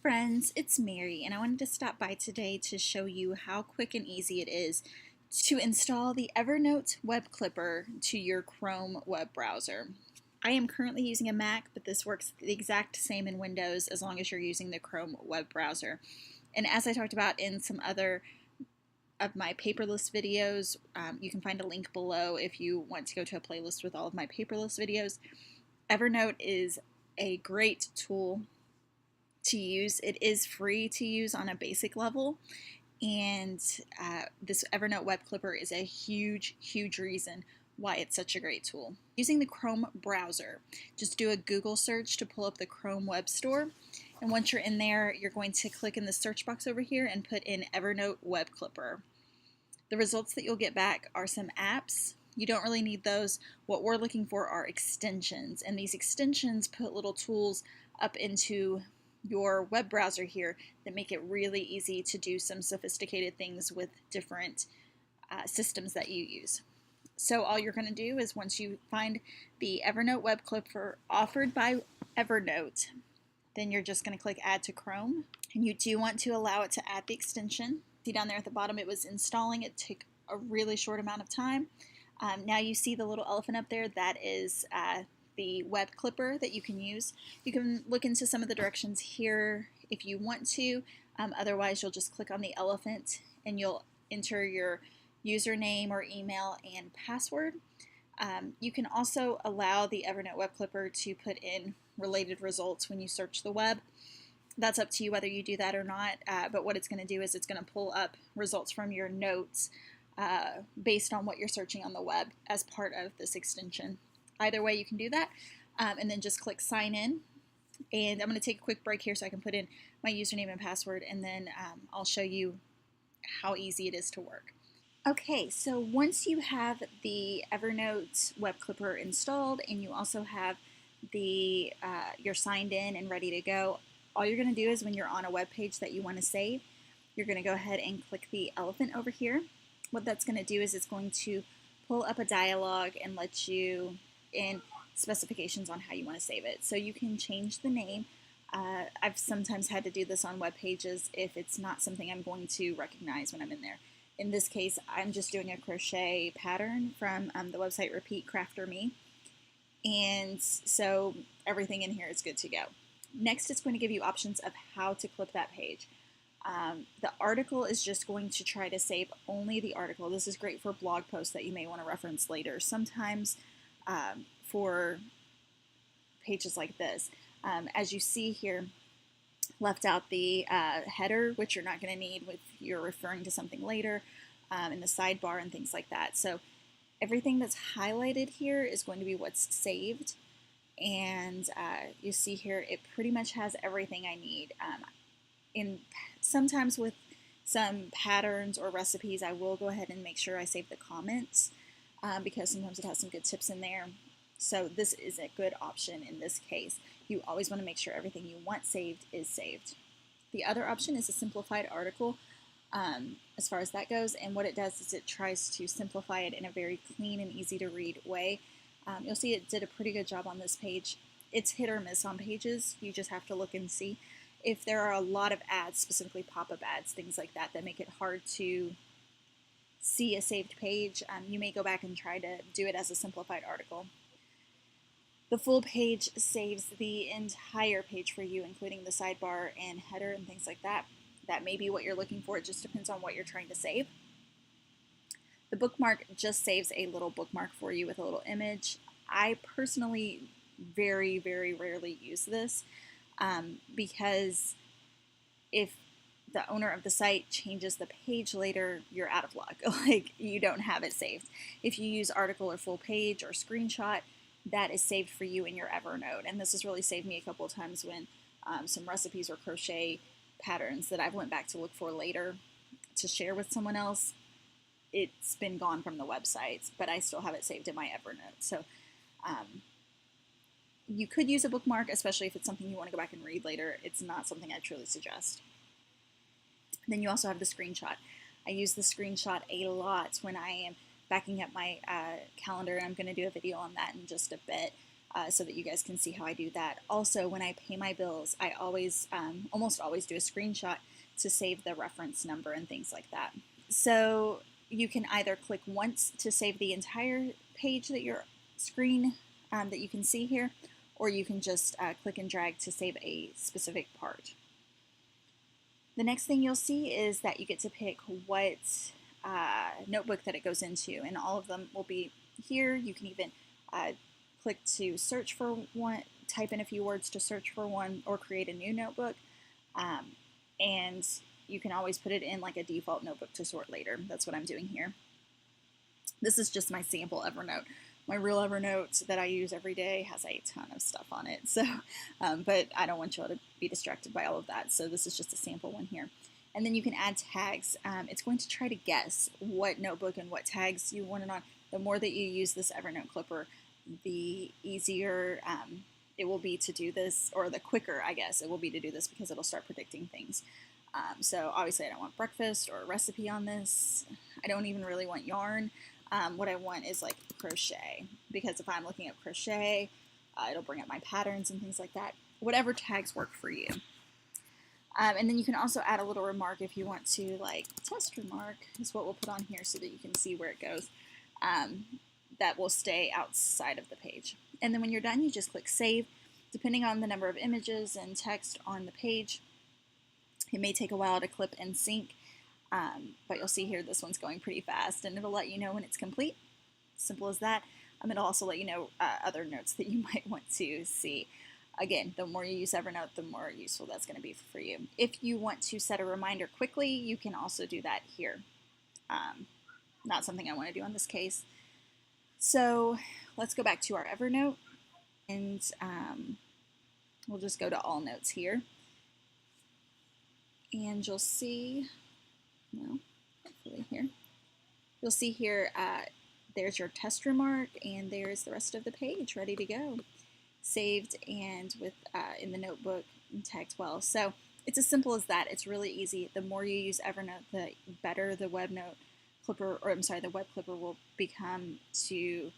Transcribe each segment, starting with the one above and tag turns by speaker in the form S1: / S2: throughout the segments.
S1: friends, it's Mary, and I wanted to stop by today to show you how quick and easy it is to install the Evernote web clipper to your Chrome web browser. I am currently using a Mac, but this works the exact same in Windows as long as you're using the Chrome web browser. And as I talked about in some other of my paperless videos, you can find a link below if you want to go to a playlist with all of my paperless videos. Evernote is a great tool to use. It is free to use on a basic level, and this Evernote web clipper is a huge reason why it's such a great tool. Using the Chrome browser, just do a Google search to pull up the Chrome web store, and once you're in there, you're going to click in the search box over here and put in Evernote web clipper. The results that you'll get back are some apps. You don't really need those. What we're looking for are extensions, and these extensions put little tools up into your web browser here that make it really easy to do some sophisticated things with different systems that you use. So all you're going to do is, once you find the Evernote web clipper offered by Evernote, then you're just going to click Add to Chrome, and you do want to allow it to add the extension. See down there at the bottom, it was installing. It took a really short amount of time. Now you see the little elephant up there. That is the web clipper that you can use. You can look into some of the directions here if you want to. Otherwise, you'll just click on the elephant and you'll enter your username or email and password. You can also allow the Evernote web clipper to put in related results when you search the web. That's up to you whether you do that or not, but what it's going to do is it's going to pull up results from your notes based on what you're searching on the web as part of this extension. Either way, you can do that, and then just click sign in. And I'm going to take a quick break here so I can put in my username and password, and then I'll show you how easy it is to work. Okay, so once you have the Evernote web clipper installed and you also have the you're signed in and ready to go, all you're going to do is, when you're on a web page that you want to save, you're going to go ahead and click the elephant over here. What that's going to do is it's going to pull up a dialog and let you in specifications on how you want to save it. So you can change the name. I've sometimes had to do this on web pages if it's not something I'm going to recognize when I'm in there. In this case, I'm just doing a crochet pattern from the website Repeat Crafter Me, and so everything in here is good to go. Next, it's going to give you options of how to clip that page. The article is just going to try to save only the article. This is great for blog posts that you may want to reference later. Sometimes for pages like this, as you see here, left out the header, which you're not going to need if you're referring to something later, in the sidebar and things like that. So everything that's highlighted here is going to be what's saved, and you see here it pretty much has everything I need. Sometimes with some patterns or recipes, I will go ahead and make sure I save the comments because sometimes it has some good tips in there. So this is a good option in this case. You always want to make sure everything you want saved is saved. The other option is a simplified article as far as that goes, and what it does is it tries to simplify it in a very clean and easy to read way. You'll see it did a pretty good job on this page. It's hit or miss on pages. You just have to look and see. If there are a lot of ads, specifically pop-up ads, things like that, that make it hard to see a saved page, you may go back and try to do it as a simplified article. The full page saves the entire page for you, including the sidebar and header and things like that. That may be what you're looking for. It just depends on what you're trying to save. The bookmark just saves a little bookmark for you with a little image. I personally very rarely use this because if the owner of the site changes the page later, you're out of luck. Like, you don't have it saved. If you use article or full page or screenshot, that is saved for you in your Evernote. And this has really saved me a couple of times when some recipes or crochet patterns that I've went back to look for later to share with someone else, it's been gone from the websites, but I still have it saved in my Evernote. So you could use a bookmark, especially if it's something you want to go back and read later. It's not something I truly suggest. Then you also have the screenshot. I use the screenshot a lot when I am backing up my calendar, and I'm going to do a video on that in just a bit. so that you guys can see how I do that. Also, when I pay my bills, I always, almost always do a screenshot to save the reference number and things like that. So you can either click once to save the entire page that your screen that you can see here, or you can just click and drag to save a specific part. The next thing you'll see is that you get to pick what notebook that it goes into, and all of them will be here. You can even click to search for one, type in a few words to search for one, or create a new notebook. And you can always put it in like a default notebook to sort later. That's what I'm doing here. This is just my sample Evernote. My real Evernote that I use every day has a ton of stuff on it. So, but I don't want you all to be distracted by all of that. So this is just a sample one here. And then you can add tags. It's going to try to guess what notebook and what tags you want it on. The more that you use this Evernote clipper, the easier it will be to do this, or the quicker, I guess, it will be to do this, because it'll start predicting things. So obviously I don't want breakfast or a recipe on this. I don't even really want yarn. What I want is like crochet, because if I'm looking up crochet, it'll bring up my patterns and things like that. Whatever tags work for you. And then you can also add a little remark if you want to, like test remark is what we'll put on here so that you can see where it goes. That will stay outside of the page. And then when you're done, you just click save. Depending on the number of images and text on the page, it may take a while to clip and sync, but you'll see here this one's going pretty fast, and it'll let you know when it's complete. Simple as that. It'll also let you know other notes that you might want to see. Again, the more you use Evernote, the more useful that's going to be for you. If you want to set a reminder quickly, you can also do that here. Not something I want to do on this case. So let's go back to our Evernote, and we'll just go to all notes here. And you'll see, well, hopefully here, you'll see here, there's your test remark, and there's the rest of the page ready to go. Saved and with in the notebook and tagged well. So it's as simple as that. It's really easy. The more you use Evernote, the better the web clipper will become to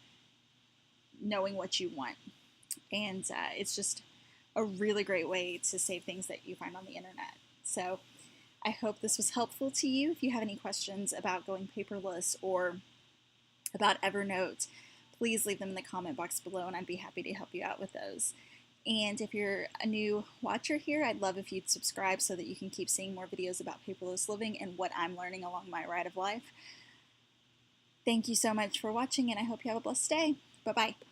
S1: knowing what you want. And it's just a really great way to save things that you find on the internet. So I hope this was helpful to you. If you have any questions about going paperless or about Evernote, please leave them in the comment box below, and I'd be happy to help you out with those. And if you're a new watcher here, I'd love if you'd subscribe so that you can keep seeing more videos about paperless living and what I'm learning along my ride of life. Thank you so much for watching, and I hope you have a blessed day. Bye-bye.